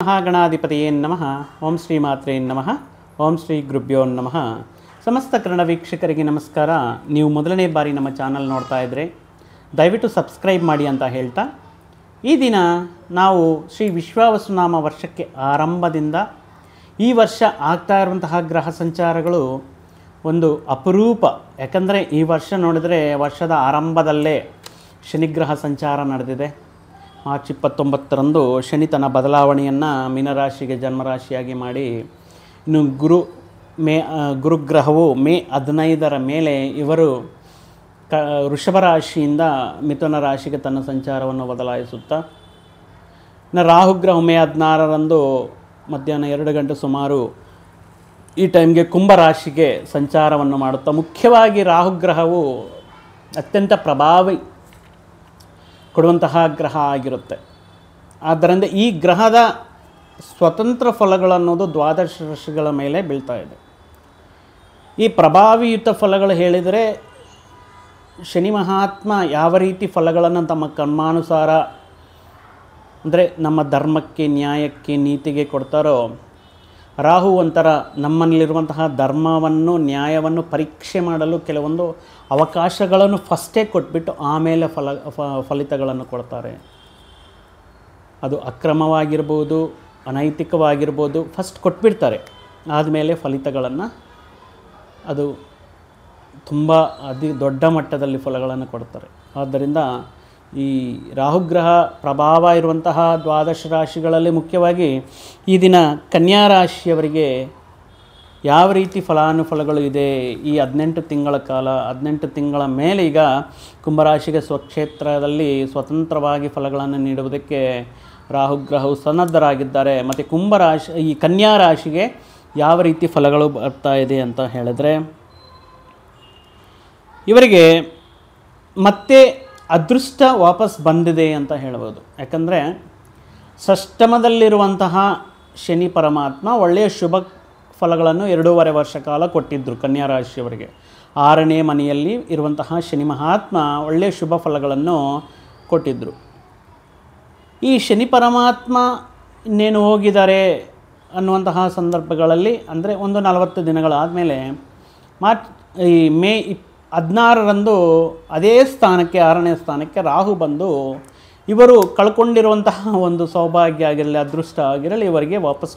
ಮಹಾಗಣಾಧಿಪತಿಯೇ ನಮಃ. ಓಂ ಶ್ರೀ ಮಾತ್ರೇ ನಮಃ. ಓಂ ಶ್ರೀ ಗುರುಭ್ಯೋ ನಮಃ. ಸಮಸ್ತ ಕನ್ನಡ ವೀಕ್ಷಕರಿಗೆ ನಮಸ್ಕಾರ. ನೀವು ಮೊದಲನೇ ಬಾರಿ ನಮ್ಮ ಚಾನಲ್ ನೋಡ್ತಾ ಇದ್ದರೆ ದಯವಿಟ್ಟು ಸಬ್ಸ್ಕ್ರೈಬ್ ಮಾಡಿ ಅಂತ ಹೇಳ್ತಾ, ಈ ದಿನ ನಾವು ಶ್ರೀ ವಿಶ್ವಾವಸುನಾಮ ವರ್ಷಕ್ಕೆ ಆರಂಭದಿಂದ ಈ ವರ್ಷ ಆಗ್ತಾ ಇರುವಂತಹ ಗ್ರಹ ಸಂಚಾರಗಳು ಒಂದು ಅಪರೂಪ. ಯಾಕಂದರೆ ಈ ವರ್ಷ ನೋಡಿದರೆ ವರ್ಷದ ಆರಂಭದಲ್ಲೇ ಶನಿಗ್ರಹ ಸಂಚಾರ ನಡೆದಿದೆ. ಮಾರ್ಚ್ 29ರಂದು ಶನಿ ತನ್ನ ಬದಲಾವಣೆಯನ್ನು ಮೀನರಾಶಿಗೆ ಜನ್ಮರಾಶಿಯಾಗಿ ಮಾಡಿ, ಇನ್ನು ಗುರುಗ್ರಹವು ಮೇ 15ರ ಮೇಲೆ ಇವರು ವೃಷಭ ರಾಶಿಯಿಂದ ಮಿಥುನ ರಾಶಿಗೆ ತನ್ನ ಸಂಚಾರವನ್ನು ಬದಲಾಯಿಸುತ್ತಾ, ಇನ್ನು ರಾಹುಗ್ರಹ ಮೇ 16ರಂದು ಮಧ್ಯಾಹ್ನ 2 ಗಂಟೆ ಸುಮಾರು ಈ ಟೈಮ್ಗೆ ಕುಂಭರಾಶಿಗೆ ಸಂಚಾರವನ್ನು ಮಾಡುತ್ತಾ, ಮುಖ್ಯವಾಗಿ ರಾಹುಗ್ರಹವು ಅತ್ಯಂತ ಪ್ರಭಾವಿ ಕೊಡುವಂತಹ ಗ್ರಹ ಆಗಿರುತ್ತೆ. ಆದ್ದರಿಂದ ಈ ಗ್ರಹದ ಸ್ವತಂತ್ರ ಫಲಗಳನ್ನೋದು ದ್ವಾದಶ ರಾಶಿಗಳ ಮೇಲೆ ಬೀಳ್ತಾ ಇದೆ. ಈ ಪ್ರಭಾವಿಯುತ ಫಲಗಳು ಹೇಳಿದರೆ, ಶನಿ ಮಹಾತ್ಮ ಯಾವ ರೀತಿ ಫಲಗಳನ್ನು ತಮ್ಮ ಕರ್ಮಾನುಸಾರ ಅಂದರೆ ನಮ್ಮ ಧರ್ಮಕ್ಕೆ, ನ್ಯಾಯಕ್ಕೆ, ನೀತಿಗೆ ಕೊಡ್ತಾರೋ, ರಾಹು ಒಂಥರ ನಮ್ಮಲ್ಲಿರುವಂತಹ ಧರ್ಮವನ್ನು, ನ್ಯಾಯವನ್ನು ಪರೀಕ್ಷೆ ಮಾಡಲು ಕೆಲವೊಂದು ಅವಕಾಶಗಳನ್ನು ಫಸ್ಟೇ ಕೊಟ್ಬಿಟ್ಟು ಆಮೇಲೆ ಫಲಿತಗಳನ್ನು ಕೊಡ್ತಾರೆ. ಅದು ಅಕ್ರಮವಾಗಿರ್ಬೋದು, ಅನೈತಿಕವಾಗಿರ್ಬೋದು, ಫಸ್ಟ್ ಕೊಟ್ಬಿಡ್ತಾರೆ. ಆದಮೇಲೆ ಫಲಿತಗಳನ್ನು ಅದು ತುಂಬ ದೊಡ್ಡ ಮಟ್ಟದಲ್ಲಿ ಫಲಗಳನ್ನು ಕೊಡ್ತಾರೆ. ಆದ್ದರಿಂದ ಈ ರಾಹುಗ್ರಹ ಪ್ರಭಾವ ಇರುವಂತಹ ದ್ವಾದಶ ರಾಶಿಗಳಲ್ಲಿ ಮುಖ್ಯವಾಗಿ ಈ ದಿನ ಕನ್ಯಾ ರಾಶಿಯವರಿಗೆ ಯಾವ ರೀತಿ ಫಲಾನುಫಲಗಳು ಇದೆ, ಈ 18 ತಿಂಗಳ ಕಾಲ, 18 ತಿಂಗಳ ಮೇಲೆ ಈಗ ಕುಂಭರಾಶಿಗೆ ಸ್ವಕ್ಷೇತ್ರದಲ್ಲಿ ಸ್ವತಂತ್ರವಾಗಿ ಫಲಗಳನ್ನು ನೀಡುವುದಕ್ಕೆ ರಾಹುಗ್ರಹವು ಸನ್ನದ್ಧರಾಗಿದ್ದಾರೆ. ಮತ್ತು ಈ ಕನ್ಯಾ ರಾಶಿಗೆ ಯಾವ ರೀತಿ ಫಲಗಳು ಬರ್ತಾ ಇದೆ ಅಂತ ಹೇಳಿದ್ರೆ, ಇವರಿಗೆ ಮತ್ತೆ ಅದೃಷ್ಟ ವಾಪಸ್ ಬಂದಿದೆ ಅಂತ ಹೇಳ್ಬೋದು. ಯಾಕಂದರೆ ಷಷ್ಠಮದಲ್ಲಿರುವಂತಹ ಶನಿ ಪರಮಾತ್ಮ ಒಳ್ಳೆಯ ಶುಭ ಫಲಗಳನ್ನು 2.5 ವರ್ಷ ಕಾಲ ಕೊಟ್ಟಿದ್ದರು ಕನ್ಯಾ ರಾಶಿಯವರಿಗೆ. 6ನೇ ಮನೆಯಲ್ಲಿ ಇರುವಂತಹ ಶನಿ ಮಹಾತ್ಮ ಒಳ್ಳೆಯ ಶುಭ ಫಲಗಳನ್ನು ಕೊಟ್ಟಿದ್ದರು. ಈ ಶನಿ ಪರಮಾತ್ಮ ಇನ್ನೇನು ಹೋಗಿದ್ದಾರೆ ಅನ್ನುವಂತಹ ಸಂದರ್ಭಗಳಲ್ಲಿ, ಅಂದರೆ ಒಂದು 40 ದಿನಗಳಾದಮೇಲೆ ಈ ಮೇ 16ರಂದು ಅದೇ ಸ್ಥಾನಕ್ಕೆ, 6ನೇ ಸ್ಥಾನಕ್ಕೆ ರಾಹು ಬಂದು ಇವರು ಕಳ್ಕೊಂಡಿರುವಂತಹ ಒಂದು ಸೌಭಾಗ್ಯ ಆಗಿರಲಿ, ಅದೃಷ್ಟ ಆಗಿರಲಿ, ಇವರಿಗೆ ವಾಪಸ್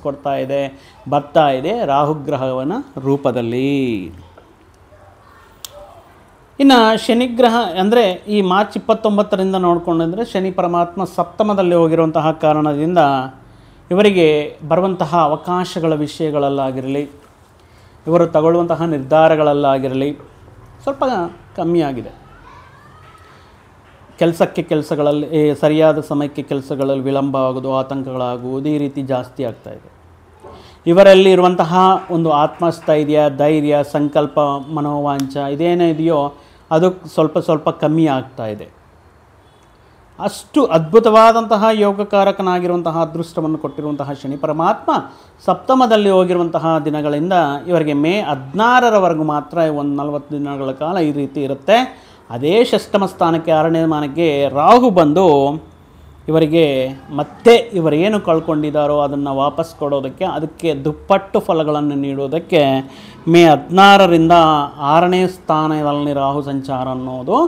ಬರ್ತಾ ಇದೆ ರಾಹುಗ್ರಹವನ ರೂಪದಲ್ಲಿ. ಇನ್ನು ಶನಿಗ್ರಹ ಅಂದರೆ ಈ ಮಾರ್ಚ್ 29ರಿಂದ ನೋಡಿಕೊಂಡಿದ್ರೆ ಶನಿ ಪರಮಾತ್ಮ ಸಪ್ತಮದಲ್ಲಿ ಹೋಗಿರುವಂತಹ ಕಾರಣದಿಂದ ಇವರಿಗೆ ಬರುವಂತಹ ಅವಕಾಶಗಳ ವಿಷಯಗಳಲ್ಲಾಗಿರಲಿ, ಇವರು ತಗೊಳ್ಳುವಂತಹ ನಿರ್ಧಾರಗಳಲ್ಲಾಗಿರಲಿ ಸ್ವಲ್ಪ ಕಮ್ಮಿ ಆಗಿದೆ. ಕೆಲಸಗಳಲ್ಲಿ ಸರಿಯಾದ ಸಮಯಕ್ಕೆ ಕೆಲಸಗಳಲ್ಲಿ ವಿಳಂಬ ಆಗೋದು, ಆತಂಕಗಳಾಗುವುದು, ಈ ರೀತಿ ಜಾಸ್ತಿ ಆಗ್ತಾಯಿದೆ. ಇವರಲ್ಲಿ ಇರುವಂತಹ ಒಂದು ಆತ್ಮಸ್ಥೈರ್ಯ, ಧೈರ್ಯ, ಸಂಕಲ್ಪ, ಮನೋವಾಂಛ ಇದೇನೇ ಇದೆಯೋ ಅದು ಸ್ವಲ್ಪ ಕಮ್ಮಿ ಆಗ್ತಾಯಿದೆ. ಅಷ್ಟು ಅದ್ಭುತವಾದಂತಹ ಯೋಗಕಾರಕನಾಗಿರುವಂತಹ ಅದೃಷ್ಟವನ್ನು ಕೊಟ್ಟಿರುವಂತಹ ಶನಿ ಪರಮಾತ್ಮ ಸಪ್ತಮದಲ್ಲಿ ಹೋಗಿರುವಂತಹ ದಿನಗಳಿಂದ ಇವರಿಗೆ ಮೇ 16ರವರೆಗೂ ಮಾತ್ರ ಒಂದು 40 ದಿನಗಳ ಕಾಲ ಈ ರೀತಿ ಇರುತ್ತೆ. ಅದೇ ಷಷ್ಠಮ ಸ್ಥಾನಕ್ಕೆ, 6ನೇ ಮನೆಗೆ ರಾಹು ಬಂದು ಇವರಿಗೆ ಮತ್ತೆ ಇವರೇನು ಕಳ್ಕೊಂಡಿದ್ದಾರೋ ಅದನ್ನು ವಾಪಸ್ ಕೊಡೋದಕ್ಕೆ, ಅದಕ್ಕೆ ದುಪ್ಪಟ್ಟು ಫಲಗಳನ್ನು ನೀಡೋದಕ್ಕೆ ಮೇ 16ರಿಂದ 6ನೇ ಸ್ಥಾನದಲ್ಲಿ ರಾಹು ಸಂಚಾರ ಅನ್ನೋದು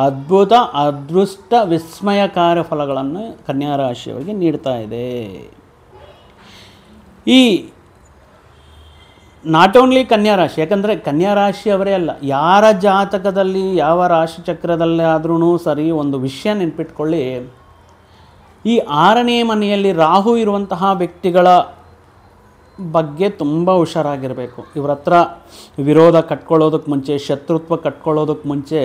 ಅದ್ಭುತ, ಅದೃಷ್ಟ, ವಿಸ್ಮಯಕಾರಿ ಫಲಗಳನ್ನು ಕನ್ಯಾ ರಾಶಿಯವರಿಗೆ ನೀಡ್ತಾ ಇದೆ. ಈ ನಾಟ್ ಓನ್ಲಿ ಕನ್ಯಾ ರಾಶಿ, ಯಾಕಂದರೆ ಕನ್ಯಾ ರಾಶಿಯವರೇ ಅಲ್ಲ, ಯಾರ ಜಾತಕದಲ್ಲಿ ಯಾವ ರಾಶಿ ಚಕ್ರದಲ್ಲಿ ಆದ್ರೂ ಸರಿ, ಒಂದು ವಿಷಯ ನೆನ್ಪಿಟ್ಕೊಳ್ಳಿ, ಈ 6ನೇ ಮನೆಯಲ್ಲಿ ರಾಹು ಇರುವಂತಹ ವ್ಯಕ್ತಿಗಳ ಬಗ್ಗೆ ತುಂಬ ಹುಷಾರಾಗಿರಬೇಕು. ಇವರ ಹತ್ರ ವಿರೋಧ ಕಟ್ಕೊಳ್ಳೋದಕ್ಕೆ ಮುಂಚೆ, ಶತ್ರುತ್ವ ಕಟ್ಕೊಳ್ಳೋದಕ್ಕೆ ಮುಂಚೆ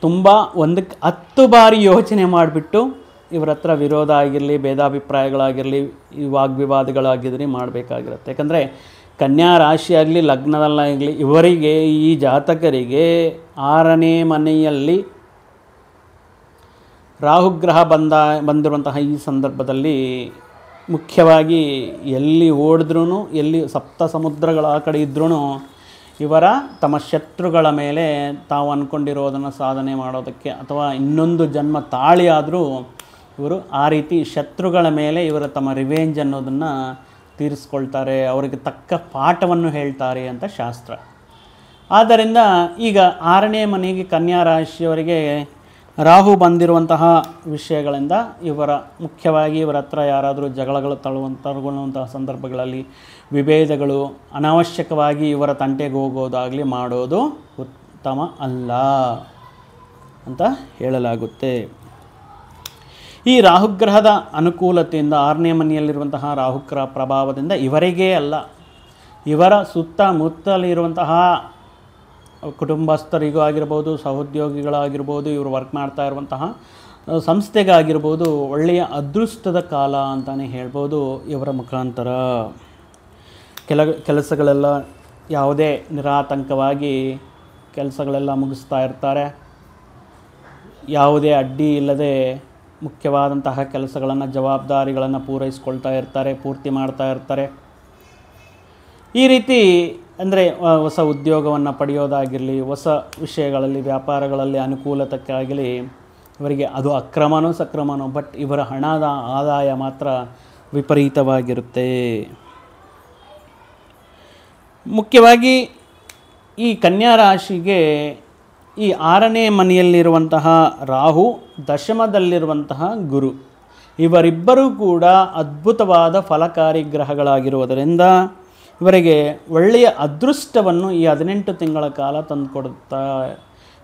ತುಂಬ 10 ಬಾರಿ ಯೋಚನೆ ಮಾಡಿಬಿಟ್ಟು ಇವರ ಹತ್ರ ವಿರೋಧ ಆಗಿರಲಿ, ಭೇದಾಭಿಪ್ರಾಯಗಳಾಗಿರಲಿ, ಈ ವಾಗ್ವಿವಾದಗಳಾಗಿರಲಿ ಮಾಡಬೇಕಾಗಿರುತ್ತೆ. ಯಾಕಂದರೆ ಕನ್ಯಾ ರಾಶಿಯಾಗಲಿ, ಲಗ್ನದಲ್ಲಾಗಲಿ, ಇವರಿಗೆ, ಈ ಜಾತಕರಿಗೆ 6ನೇ ಮನೆಯಲ್ಲಿ ರಾಹುಗ್ರಹ ಬಂದಿರುವಂತಹ ಈ ಸಂದರ್ಭದಲ್ಲಿ ಮುಖ್ಯವಾಗಿ ಎಲ್ಲಿ ಓಡಿದ್ರೂ, ಎಲ್ಲಿ ಸಪ್ತ ಸಮುದ್ರಗಳ ಆ ಕಡೆ ಇದ್ರೂ ಇವರ ತಮ್ಮ ಶತ್ರುಗಳ ಮೇಲೆ ತಾವು ಅಂದ್ಕೊಂಡಿರೋದನ್ನು ಸಾಧನೆ ಮಾಡೋದಕ್ಕೆ, ಅಥವಾ ಇನ್ನೊಂದು ಜನ್ಮ ತಾಳಿ ಆದರೂ ಇವರು ಆ ರೀತಿ ಶತ್ರುಗಳ ಮೇಲೆ ಇವರು ತಮ್ಮ ರಿವೆಂಜ್ ಅನ್ನೋದನ್ನು ತೀರಿಸ್ಕೊಳ್ತಾರೆ, ಅವರಿಗೆ ತಕ್ಕ ಪಾಠವನ್ನು ಹೇಳ್ತಾರೆ ಅಂತ ಶಾಸ್ತ್ರ. ಆದ್ದರಿಂದ ಈಗ 6ನೇ ಮನೆಗೆ ಕನ್ಯಾ ರಾಶಿಯವರಿಗೆ ರಾಹು ಬಂದಿರುವಂತಹ ವಿಷಯಗಳಿಂದ ಮುಖ್ಯವಾಗಿ ಇವರ ಹತ್ರ ಯಾರಾದರೂ ಜಗಳಗಳು ತಗೊಳ್ಳುವಂತಹ ಸಂದರ್ಭಗಳಲ್ಲಿ ವಿಭೇದಗಳು ಅನಾವಶ್ಯಕವಾಗಿ ಇವರ ತಂಟೆಗೆ ಹೋಗೋದಾಗಲಿ ಮಾಡೋದು ಉತ್ತಮ ಅಲ್ಲ ಅಂತ ಹೇಳಲಾಗುತ್ತೆ. ಈ ರಾಹುಗ್ರಹದ ಅನುಕೂಲತೆಯಿಂದ 6ನೇ ಮನೆಯಲ್ಲಿರುವಂತಹ ರಾಹುಗ್ರಹ ಪ್ರಭಾವದಿಂದ ಇವರಿಗೇ ಅಲ್ಲ, ಇವರ ಸುತ್ತಮುತ್ತಲಿರುವಂತಹ ಕುಟುಂಬಸ್ಥರಿಗೂ ಆಗಿರ್ಬೋದು, ಸಹೋದ್ಯೋಗಿಗಳಾಗಿರ್ಬೋದು, ಇವರು ವರ್ಕ್ ಮಾಡ್ತಾ ಇರುವಂತಹ ಸಂಸ್ಥೆಗಾಗಿರ್ಬೋದು ಒಳ್ಳೆಯ ಅದೃಷ್ಟದ ಕಾಲ ಅಂತಲೇ ಹೇಳ್ಬೋದು. ಇವರ ಮುಖಾಂತರ ಕೆಲಸಗಳೆಲ್ಲ ಯಾವುದೇ ನಿರಾತಂಕವಾಗಿ ಕೆಲಸಗಳೆಲ್ಲ ಮುಗಿಸ್ತಾ ಇರ್ತಾರೆ, ಯಾವುದೇ ಅಡ್ಡಿ ಇಲ್ಲದೆ ಮುಖ್ಯವಾದಂತಹ ಕೆಲಸಗಳನ್ನು ಜವಾಬ್ದಾರಿಗಳನ್ನು ಪೂರ್ತಿ ಮಾಡ್ತಾ ಇರ್ತಾರೆ. ಈ ರೀತಿ ಅಂದರೆ ಹೊಸ ಉದ್ಯೋಗವನ್ನು ಪಡೆಯೋದಾಗಿರಲಿ, ಹೊಸ ವಿಷಯಗಳಲ್ಲಿ ವ್ಯಾಪಾರಗಳಲ್ಲಿ ಅನುಕೂಲತೆಗಾಗಲಿ ಇವರಿಗೆ ಅದು ಅಕ್ರಮನೋ ಸಕ್ರಮನೋ, ಬಟ್ ಇವರ ಹಣದ ಆದಾಯ ಮಾತ್ರ ವಿಪರೀತವಾಗಿರುತ್ತೆ. ಮುಖ್ಯವಾಗಿ ಈ ಕನ್ಯಾ ರಾಶಿಗೆ ಈ 6ನೇ ಮನೆಯಲ್ಲಿರುವಂತಹ ರಾಹು, ದಶಮದಲ್ಲಿರುವಂತಹ ಗುರು, ಇವರಿಬ್ಬರೂ ಕೂಡ ಅದ್ಭುತವಾದ ಫಲಕಾರಿ ಗ್ರಹಗಳಾಗಿರುವುದರಿಂದ ಇವರಿಗೆ ಒಳ್ಳೆಯ ಅದೃಷ್ಟವನ್ನು ಈ 18 ತಿಂಗಳ ಕಾಲ ತಂದುಕೊಡುತ್ತಾ.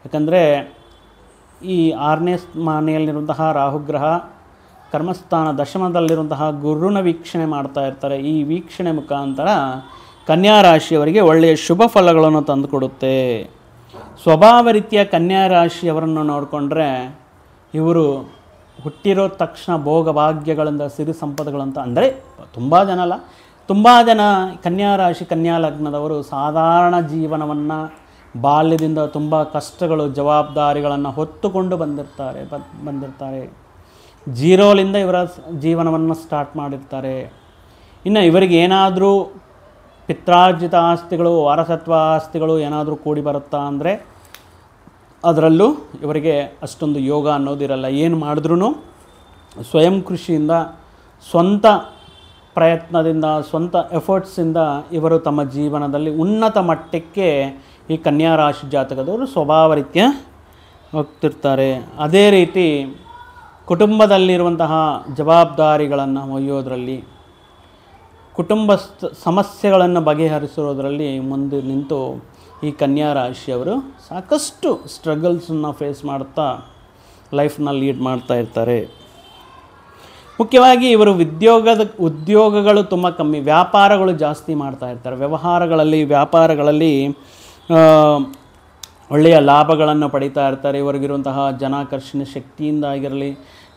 ಯಾಕಂದರೆ ಈ 6ನೇ ಮನೆಯಲ್ಲಿರುವಂತಹ ರಾಹುಗ್ರಹ ಕರ್ಮಸ್ಥಾನ ದಶಮದಲ್ಲಿರುವಂತಹ ಗುರುನ ವೀಕ್ಷಣೆ ಮಾಡ್ತಾ ಇರ್ತಾರೆ. ಈ ವೀಕ್ಷಣೆ ಮುಖಾಂತರ ಕನ್ಯಾ ರಾಶಿಯವರಿಗೆ ಒಳ್ಳೆಯ ಶುಭ ಫಲಗಳನ್ನು ತಂದುಕೊಡುತ್ತೆ. ಸ್ವಭಾವ ರೀತಿಯ ಕನ್ಯಾ ರಾಶಿಯವರನ್ನು ನೋಡಿಕೊಂಡ್ರೆ ಇವರು ಹುಟ್ಟಿರೋ ತಕ್ಷಣ ಭೋಗಭಾಗ್ಯಗಳಿಂದ ಸಿರಿ ಸಂಪದಗಳಂತ, ಅಂದರೆ ತುಂಬ ಜನ ಕನ್ಯಾ ರಾಶಿ ಕನ್ಯಾ ಲಗ್ನದವರು ಸಾಧಾರಣ ಜೀವನವನ್ನು ಬಾಲ್ಯದಿಂದ ತುಂಬ ಕಷ್ಟಗಳು ಜವಾಬ್ದಾರಿಗಳನ್ನು ಹೊತ್ತುಕೊಂಡು ಬಂದಿರ್ತಾರೆ. ಜೀರೋಲಿಂದ ಇವರ ಜೀವನವನ್ನು ಸ್ಟಾರ್ಟ್ ಮಾಡಿರ್ತಾರೆ. ಇನ್ನು ಇವರಿಗೆ ಏನಾದರೂ ಪಿತ್ರಾರ್ಜಿತ ಆಸ್ತಿಗಳು, ವಾರಸತ್ವ ಆಸ್ತಿಗಳು ಏನಾದರೂ ಕೂಡಿ ಬರುತ್ತಾ ಅಂದರೆ ಅದರಲ್ಲೂ ಇವರಿಗೆ ಅಷ್ಟೊಂದು ಯೋಗ ಅನ್ನೋದಿರಲ್ಲ. ಏನು ಮಾಡಿದ್ರೂ ಸ್ವಯಂ ಕೃಷಿಯಿಂದ, ಸ್ವಂತ ಪ್ರಯತ್ನದಿಂದ, ಸ್ವಂತ ಎಫರ್ಟ್ಸಿಂದ ಇವರು ತಮ್ಮ ಜೀವನದಲ್ಲಿ ಉನ್ನತ ಮಟ್ಟಕ್ಕೆ ಈ ಕನ್ಯಾ ರಾಶಿ ಜಾತಕದವರು ಸ್ವಭಾವ ರೀತ್ಯ ಹೋಗ್ತಿರ್ತಾರೆ. ಅದೇ ರೀತಿ ಕುಟುಂಬದಲ್ಲಿರುವಂತಹ ಜವಾಬ್ದಾರಿಗಳನ್ನು ಒಯ್ಯೋದರಲ್ಲಿ, ಕುಟುಂಬ ಸಮಸ್ಯೆಗಳನ್ನು ಬಗೆಹರಿಸೋದರಲ್ಲಿ ಮುಂದೆ ನಿಂತು ಈ ಕನ್ಯಾ ರಾಶಿಯವರು ಸಾಕಷ್ಟು ಸ್ಟ್ರಗಲ್ಸನ್ನು ಫೇಸ್ ಮಾಡ್ತಾ ಲೈಫ್ನ ಲೀಡ್ ಮಾಡ್ತಾ ಇರ್ತಾರೆ. ಮುಖ್ಯವಾಗಿ ಇವರು ಉದ್ಯೋಗಗಳು ತುಂಬ ಕಮ್ಮಿ, ವ್ಯಾಪಾರಗಳು ಜಾಸ್ತಿ ಮಾಡ್ತಾ ಇರ್ತಾರೆ. ವ್ಯಾಪಾರಗಳಲ್ಲಿ ಒಳ್ಳೆಯ ಲಾಭಗಳನ್ನು ಪಡಿತಾ ಇರ್ತಾರೆ. ಇವರಿಗಿರುವಂತಹ ಜನಾಕರ್ಷಣೆ ಶಕ್ತಿಯಿಂದ ಆಗಿರಲಿ,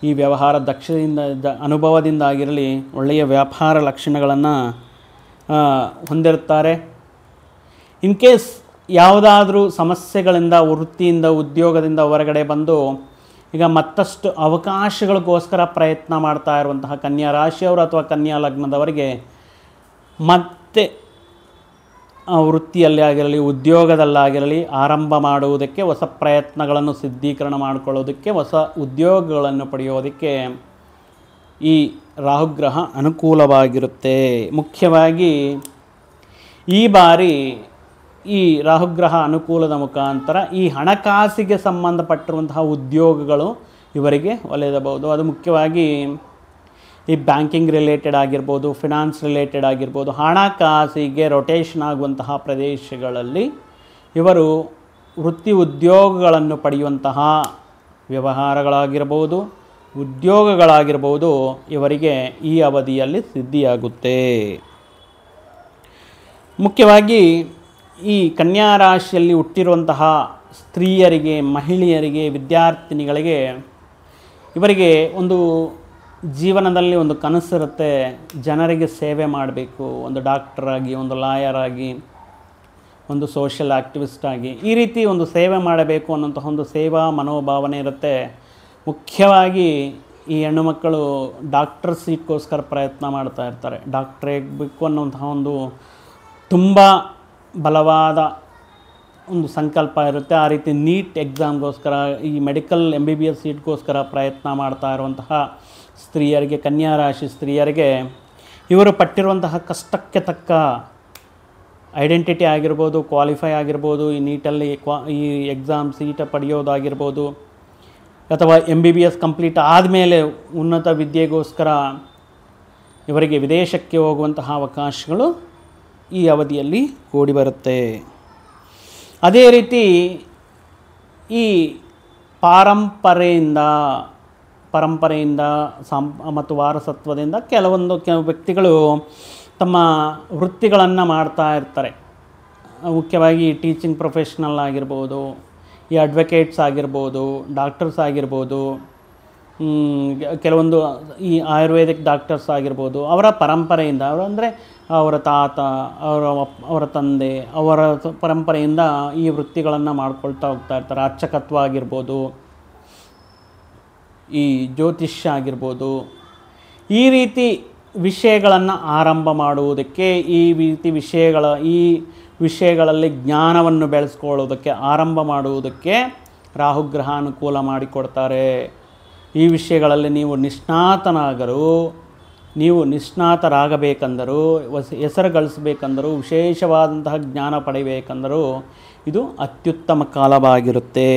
ಈ ವ್ಯವಹಾರ ದಕ್ಷತೆಯಿಂದ ಅನುಭವದಿಂದ ಆಗಿರಲಿ ಒಳ್ಳೆಯ ವ್ಯಾಪಾರ ಲಕ್ಷಣಗಳನ್ನು ಹೊಂದಿರ್ತಾರೆ. ಇನ್ ಕೇಸ್ ಯಾವುದಾದ್ರೂ ಸಮಸ್ಯೆಗಳಿಂದ, ವೃತ್ತಿಯಿಂದ, ಉದ್ಯೋಗದಿಂದ ಹೊರಗಡೆ ಬಂದು ಈಗ ಮತ್ತಷ್ಟು ಅವಕಾಶಗಳಿಗೋಸ್ಕರ ಪ್ರಯತ್ನ ಮಾಡ್ತಾ ಇರುವಂತಹ ಕನ್ಯಾ ರಾಶಿಯವರು ಅಥವಾ ಕನ್ಯಾ ಲಗ್ನದವರಿಗೆ ಮತ್ತೆ ವೃತ್ತಿಯಲ್ಲಿ ಆಗಿರಲಿ, ಉದ್ಯೋಗದಲ್ಲಾಗಿರಲಿ ಆರಂಭ ಮಾಡುವುದಕ್ಕೆ, ಹೊಸ ಪ್ರಯತ್ನಗಳನ್ನು ಸಿದ್ಧೀಕರಣ ಮಾಡಿಕೊಳ್ಳೋದಕ್ಕೆ, ಹೊಸ ಉದ್ಯೋಗಗಳನ್ನು ಪಡೆಯೋದಕ್ಕೆ ಈ ರಾಹುಗ್ರಹ ಅನುಕೂಲವಾಗಿರುತ್ತೆ. ಮುಖ್ಯವಾಗಿ ಈ ಬಾರಿ ಈ ರಾಹುಗ್ರಹ ಅನುಕೂಲದ ಮುಖಾಂತರ ಈ ಹಣಕಾಸಿಗೆ ಸಂಬಂಧಪಟ್ಟಿರುವಂತಹ ಉದ್ಯೋಗಗಳು ಇವರಿಗೆ ಒಲಿಯಬಹುದು. ಅದು ಮುಖ್ಯವಾಗಿ ಈ ಬ್ಯಾಂಕಿಂಗ್ ರಿಲೇಟೆಡ್ ಆಗಿರ್ಬೋದು, ಫಿನಾನ್ಸ್ ರಿಲೇಟೆಡ್ ಆಗಿರ್ಬೋದು, ಹಣಕಾಸಿಗೆ ರೊಟೇಷನ್ ಆಗುವಂತಹ ಪ್ರದೇಶಗಳಲ್ಲಿ ಇವರು ವೃತ್ತಿ ಉದ್ಯೋಗಗಳನ್ನು ಪಡೆಯುವಂತಹ ವ್ಯವಹಾರಗಳಾಗಿರ್ಬೋದು, ಉದ್ಯೋಗಗಳಾಗಿರ್ಬೋದು ಇವರಿಗೆ ಈ ಅವಧಿಯಲ್ಲಿ ಸಿದ್ಧಿಯಾಗುತ್ತೆ. ಮುಖ್ಯವಾಗಿ ಈ ಕನ್ಯಾ ರಾಶಿಯಲ್ಲಿ ಹುಟ್ಟಿರುವಂತಹ ಸ್ತ್ರೀಯರಿಗೆ, ಮಹಿಳೆಯರಿಗೆ, ವಿದ್ಯಾರ್ಥಿನಿಗಳಿಗೆ ಇವರಿಗೆ ಒಂದು ಜೀವನದಲ್ಲಿ ಒಂದು ಕನಸಿರುತ್ತೆ, ಜನರಿಗೆ ಸೇವೆ ಮಾಡಬೇಕು, ಒಂದು ಡಾಕ್ಟರ್ ಆಗಿ, ಒಂದು ಲಾಯರ್ ಆಗಿ, ಒಂದು ಸೋಷಿಯಲ್ ಆ್ಯಕ್ಟಿವಿಸ್ಟ್ ಆಗಿ ಈ ರೀತಿ ಒಂದು ಸೇವೆ ಮಾಡಬೇಕು ಅನ್ನೋಂತಹ ಒಂದು ಸೇವಾ ಮನೋಭಾವನೆ ಇರುತ್ತೆ. ಮುಖ್ಯವಾಗಿ ಈ ಹೆಣ್ಣುಮಕ್ಕಳು ಡಾಕ್ಟರ್ ಸೀಟ್ಗೋಸ್ಕರ ಪ್ರಯತ್ನ ಮಾಡ್ತಾ ಇರ್ತಾರೆ. ಡಾಕ್ಟ್ರೇ ಆಗಬೇಕು ಅನ್ನೋಂತಹ ಒಂದು ತುಂಬ ಬಲವಾದ ಒಂದು ಸಂಕಲ್ಪ ಇರುತ್ತೆ. ಆ ರೀತಿ ನೀಟ್ ಎಕ್ಸಾಮ್ಗೋಸ್ಕರ, ಈ ಮೆಡಿಕಲ್ MBBS ಸೀಟ್ಗೋಸ್ಕರ ಪ್ರಯತ್ನ ಮಾಡ್ತಾ ಇರುವಂತಹ ಸ್ತ್ರೀಯರಿಗೆ, ಕನ್ಯಾ ರಾಶಿ ಸ್ತ್ರೀಯರಿಗೆ ಇವರು ಪಟ್ಟಿರುವಂತಹ ಕಷ್ಟಕ್ಕೆ ತಕ್ಕ ಐಡೆಂಟಿಟಿ ಆಗಿರ್ಬೋದು, ಕ್ವಾಲಿಫೈ ಆಗಿರ್ಬೋದು, ಈ ನೀಟಲ್ಲಿ ಈ ಎಕ್ಸಾಮ್ ಸೀಟ್ ಪಡೆಯೋದಾಗಿರ್ಬೋದು, ಅಥವಾ MBBS ಕಂಪ್ಲೀಟ್ ಆದಮೇಲೆ ಉನ್ನತ ವಿದ್ಯೆಗೋಸ್ಕರ ಇವರಿಗೆ ವಿದೇಶಕ್ಕೆ ಹೋಗುವಂತಹ ಅವಕಾಶಗಳು ಈ ಅವಧಿಯಲ್ಲಿ ಕೂಡಿ ಬರುತ್ತೆ. ಅದೇ ರೀತಿ ಈ ಪರಂಪರೆಯಿಂದ ಮತ್ತು ವಾರಸತ್ವದಿಂದ ಕೆಲವು ವ್ಯಕ್ತಿಗಳು ತಮ್ಮ ವೃತ್ತಿಗಳನ್ನು ಮಾಡ್ತಾ ಇರ್ತಾರೆ. ಮುಖ್ಯವಾಗಿ ಟೀಚಿಂಗ್ ಪ್ರೊಫೆಷ್ನಲ್ ಆಗಿರ್ಬೋದು, ಈ ಅಡ್ವೊಕೇಟ್ಸ್ ಆಗಿರ್ಬೋದು, ಡಾಕ್ಟರ್ಸ್ ಆಗಿರ್ಬೋದು, ಕೆಲವೊಂದು ಈ ಆಯುರ್ವೇದಿಕ್ ಡಾಕ್ಟರ್ಸ್ ಆಗಿರ್ಬೋದು, ಅವರ ಪರಂಪರೆಯಿಂದ, ಅಂದರೆ ಅವರ ತಾತ, ಅವರ ತಂದೆ, ಅವರ ಪರಂಪರೆಯಿಂದ ಈ ವೃತ್ತಿಗಳನ್ನು ಮಾಡ್ಕೊಳ್ತಾ ಹೋಗ್ತಾ ಇರ್ತಾರೆ. ಅರ್ಚಕತ್ವ ಆಗಿರ್ಬೋದು, ಈ ಜ್ಯೋತಿಷ್ಯ ಆಗಿರ್ಬೋದು, ಈ ರೀತಿ ವಿಷಯಗಳನ್ನು ಆರಂಭ ಮಾಡುವುದಕ್ಕೆ, ಈ ವಿಷಯಗಳಲ್ಲಿ ಜ್ಞಾನವನ್ನು ಬೆಳೆಸ್ಕೊಳ್ಳೋದಕ್ಕೆ, ಆರಂಭ ಮಾಡುವುದಕ್ಕೆ ರಾಹುಗ್ರಹ ಅನುಕೂಲ ಮಾಡಿಕೊಡ್ತಾರೆ. ಈ ವಿಷಯಗಳಲ್ಲಿ ನೀವು ನಿಷ್ಣಾತರಾಗಬೇಕೆಂದರೂ, ಹೆಸರು ಗಳಿಸಬೇಕೆಂದರೂ, ವಿಶೇಷವಾದಂತಹ ಜ್ಞಾನ ಪಡೆಯಬೇಕೆಂದರೂ ಇದು ಅತ್ಯುತ್ತಮ ಕಾಲವಾಗಿರುತ್ತೆ.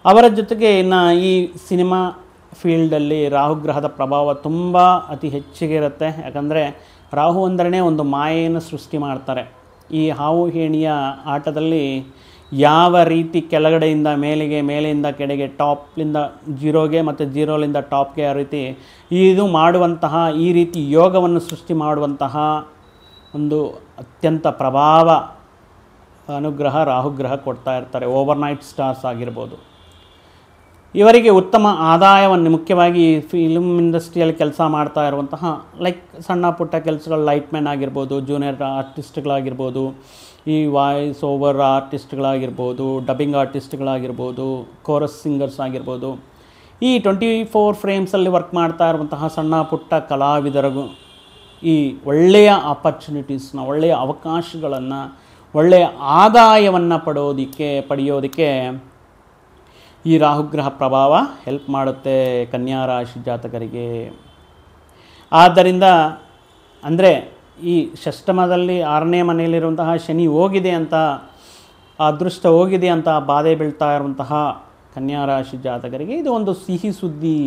ಅವರ ಜೊತೆಗೆ ಇನ್ನು ಈ ಸಿನಿಮಾ ಫೀಲ್ಡಲ್ಲಿ ರಾಹುಗ್ರಹದ ಪ್ರಭಾವ ತುಂಬ ಅತಿ ಹೆಚ್ಚಿಗೆ ಇರುತ್ತೆ. ಯಾಕಂದರೆ ರಾಹು ಅಂದ್ರೇ ಒಂದು ಮಾಯೆಯನ್ನು ಸೃಷ್ಟಿ ಮಾಡ್ತಾರೆ. ಈ ಹಾವು ಏಣಿಯ ಆಟದಲ್ಲಿ ಯಾವ ರೀತಿ ಕೆಳಗಡೆಯಿಂದ ಮೇಲೆಗೆ, ಮೇಲೆಯಿಂದ ಕೆಳಗೆ, ಟಾಪ್ಲಿಂದ ಜೀರೋಗೆ ಮತ್ತು ಜೀರೋಲಿಂದ ಟಾಪ್ಗೆ, ಆ ರೀತಿ ಇದು ಮಾಡುವಂತಹ, ಈ ರೀತಿ ಯೋಗವನ್ನು ಸೃಷ್ಟಿ ಮಾಡುವಂತಹ ಒಂದು ಅತ್ಯಂತ ಪ್ರಭಾವ ಅನುಗ್ರಹ ರಾಹುಗ್ರಹ ಕೊಡ್ತಾ ಇರ್ತಾರೆ. ಓವರ್ನೈಟ್ ಸ್ಟಾರ್ಸ್ ಆಗಿರ್ಬೋದು. ಇವರಿಗೆ ಉತ್ತಮ ಆದಾಯವನ್ನು, ಮುಖ್ಯವಾಗಿ ಫಿಲ್ಮ್ ಇಂಡಸ್ಟ್ರಿಯಲ್ಲಿ ಕೆಲಸ ಮಾಡ್ತಾ ಇರುವಂತಹ ಸಣ್ಣ ಪುಟ್ಟ ಕೆಲಸಗಳು, ಲೈಟ್ಮ್ಯಾನ್ ಆಗಿರ್ಬೋದು, ಜೂನಿಯರ್ ಆರ್ಟಿಸ್ಟ್ಗಳಾಗಿರ್ಬೋದು, ಈ ವಾಯ್ಸ್ ಓವರ್ ಆರ್ಟಿಸ್ಟ್ಗಳಾಗಿರ್ಬೋದು, ಡಬ್ಬಿಂಗ್ ಆರ್ಟಿಸ್ಟ್ಗಳಾಗಿರ್ಬೋದು, ಕೋರಸ್ ಸಿಂಗರ್ಸ್ ಆಗಿರ್ಬೋದು, ಈ 24 ಫ್ರೇಮ್ಸಲ್ಲಿ ವರ್ಕ್ ಮಾಡ್ತಾ ಇರುವಂತಹ ಸಣ್ಣ ಪುಟ್ಟ ಕಲಾವಿದರಿಗೂ ಈ ಒಳ್ಳೆಯ ಆಪರ್ಚುನಿಟೀಸ್ನ, ಒಳ್ಳೆಯ ಅವಕಾಶಗಳನ್ನು, ಒಳ್ಳೆಯ ಆದಾಯವನ್ನು ಪಡೆಯೋದಕ್ಕೆ ಈ ರಾಹುಗ್ರಹ ಪ್ರಭಾವ ಹೆಲ್ಪ್ ಮಾಡುತ್ತೆ ಕನ್ಯಾ ರಾಶಿ ಜಾತಕರಿಗೆ. ಆದ್ದರಿಂದ ಅಂದರೆ ಈ ಷಷ್ಠಮದಲ್ಲಿ 6ನೇ ಮನೆಯಲ್ಲಿರುವಂತಹ ಶನಿ ಹೋಗಿದೆ ಅಂತ, ಅದೃಷ್ಟ ಹೋಗಿದೆ ಅಂತ ಬಾಧೆ ಬೀಳ್ತಾ ಇರುವಂತಹ ಕನ್ಯಾ ರಾಶಿ ಜಾತಕರಿಗೆ ಇದು ಒಂದು ಸಿಹಿ ಸುದ್ದಿ.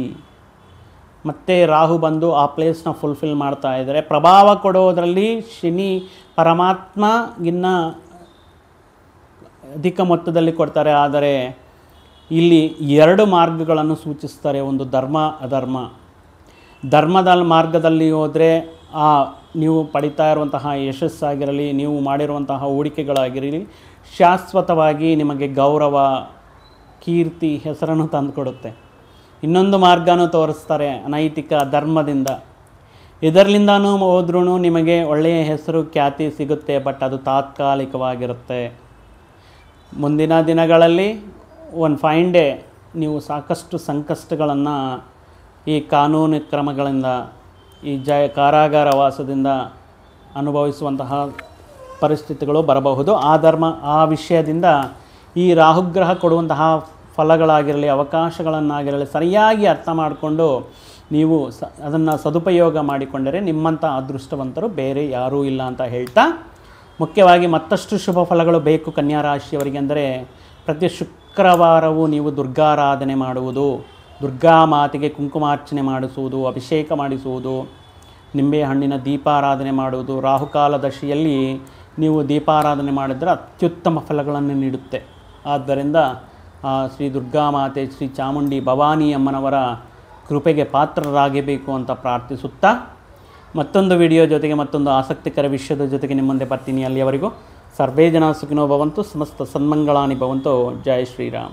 ಮತ್ತು ರಾಹು ಬಂದು ಆ ಪ್ಲೇಸ್ನ ಫುಲ್ಫಿಲ್ ಮಾಡ್ತಾ ಇದ್ದಾರೆ. ಪ್ರಭಾವ ಕೊಡೋದರಲ್ಲಿ ಶನಿ ಪರಮಾತ್ಮಗಿನ್ನ ಅಧಿಕ ಮೊತ್ತದಲ್ಲಿ ಕೊಡ್ತಾರೆ. ಆದರೆ ಇಲ್ಲಿ 2 ಮಾರ್ಗಗಳನ್ನು ಸೂಚಿಸ್ತಾರೆ. ಒಂದು ಧರ್ಮ, ಅಧರ್ಮ. ಧರ್ಮದ ಮಾರ್ಗದಲ್ಲಿ ಹೋದರೆ ನೀವು ಪಡಿತಾ ಇರುವಂತಹ ಯಶಸ್ಸಾಗಿರಲಿ, ನೀವು ಮಾಡಿರುವಂತಹ ಹೂಡಿಕೆಗಳಾಗಿರಲಿ, ಶಾಶ್ವತವಾಗಿ ನಿಮಗೆ ಗೌರವ, ಕೀರ್ತಿ, ಹೆಸರನ್ನು ತಂದುಕೊಡುತ್ತೆ. ಇನ್ನೊಂದು ಮಾರ್ಗನೂ ತೋರಿಸ್ತಾರೆ ಅನೈತಿಕ ಧರ್ಮದಿಂದ. ಇದರಲ್ಲಿಂದನೂ ಹೋದ್ರೂ ನಿಮಗೆ ಒಳ್ಳೆಯ ಹೆಸರು, ಖ್ಯಾತಿ ಸಿಗುತ್ತೆ. ಬಟ್ ಅದು ತಾತ್ಕಾಲಿಕವಾಗಿರುತ್ತೆ. ಮುಂದಿನ ದಿನಗಳಲ್ಲಿ ಒಂದು ಫೈನ್ ಡೇ ನೀವು ಸಾಕಷ್ಟು ಸಂಕಷ್ಟಗಳನ್ನು ಈ ಕಾನೂನು ಕ್ರಮಗಳಿಂದ, ಈ ಕಾರಾಗಾರ ವಾಸದಿಂದ ಅನುಭವಿಸುವಂತಹ ಪರಿಸ್ಥಿತಿಗಳು ಬರಬಹುದು. ಆ ವಿಷಯದಿಂದ ಈ ರಾಹುಗ್ರಹ ಕೊಡುವಂತಹ ಫಲಗಳಾಗಿರಲಿ, ಅವಕಾಶಗಳನ್ನಾಗಿರಲಿ ಸರಿಯಾಗಿ ಅರ್ಥ ಮಾಡಿಕೊಂಡು ನೀವು ಅದನ್ನು ಸದುಪಯೋಗ ಮಾಡಿಕೊಂಡರೆ ನಿಮ್ಮಂಥ ಅದೃಷ್ಟವಂತರು ಬೇರೆ ಯಾರೂ ಇಲ್ಲ ಅಂತ ಹೇಳ್ತಾ, ಮುಖ್ಯವಾಗಿ ಮತ್ತಷ್ಟು ಶುಭ ಫಲಗಳು ಬೇಕು ಕನ್ಯಾ ರಾಶಿಯವರಿಗೆ ಅಂದರೆ ಪ್ರತಿ ಶುಕ್ರವಾರವೂ ನೀವು ದುರ್ಗಾರಾಧನೆ ಮಾಡುವುದು, ದುರ್ಗಾ ಮಾತೆಗೆ ಕುಂಕುಮಾರ್ಚನೆ ಮಾಡಿಸುವುದು, ಅಭಿಷೇಕ ಮಾಡಿಸುವುದು, ನಿಂಬೆ ಹಣ್ಣಿನ ದೀಪಾರಾಧನೆ ಮಾಡುವುದು. ರಾಹುಕಾಲ ದಶೆಯಲ್ಲಿ ನೀವು ದೀಪಾರಾಧನೆ ಮಾಡಿದರೆ ಅತ್ಯುತ್ತಮ ಫಲಗಳನ್ನು ನೀಡುತ್ತೆ. ಆದ್ದರಿಂದ ಶ್ರೀ ದುರ್ಗಾ ಮಾತೆ, ಶ್ರೀ ಚಾಮುಂಡಿ ಭವಾನಿ ಅಮ್ಮನವರ ಕೃಪೆಗೆ ಪಾತ್ರರಾಗಬೇಕು ಅಂತ ಪ್ರಾರ್ಥಿಸುತ್ತಾ, ಮತ್ತೊಂದು ವಿಡಿಯೋ ಜೊತೆಗೆ ಮತ್ತೊಂದು ಆಸಕ್ತಿಕರ ವಿಷಯದ ಜೊತೆಗೆ ನಿಮ್ಮ ಮುಂದೆ ಬರ್ತೀನಿ. ಅಲ್ಲಿಯವರೆಗೂ ಸರ್ವೇ ಜನ ಸುಖಿನೋ ಭವಂತು, ಸಮಸ್ತ ಸನ್ಮಂಗಳಾನಿ ಭವಂತು. ಜೈ ಶ್ರೀರಾಮ್.